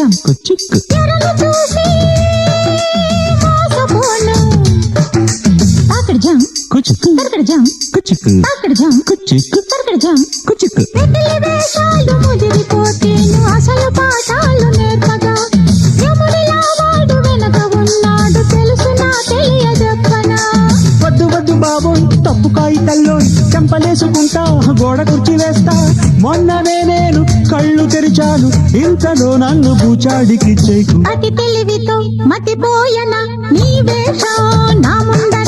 జం కుచిక్కు తాకడ జం కుచిక్కు తరకడ జం కుచిక్కు తాకడ జం కుచిక్కు తరకడ జం కుచిక్కు వేషాలు ముదిరిపోతేను అసలు పాఠాలు నేర్పగా యముడిలా వాడు వెనక ఉన్నాడు తెలుసునా తెలియజెప్పనా వద్దు వద్దు బాబోయ్ తప్పు కాగితల్లో చెంపలేసుకుంటా గోడ కుర్చీ వేస్తా మొన్ననే నేను కళ్ళు తెరిచాను ఇంతలో నన్ను బూచాడికి చేయకు అతి తెలివితో మతిపోయన నీ వేషం నా ముందర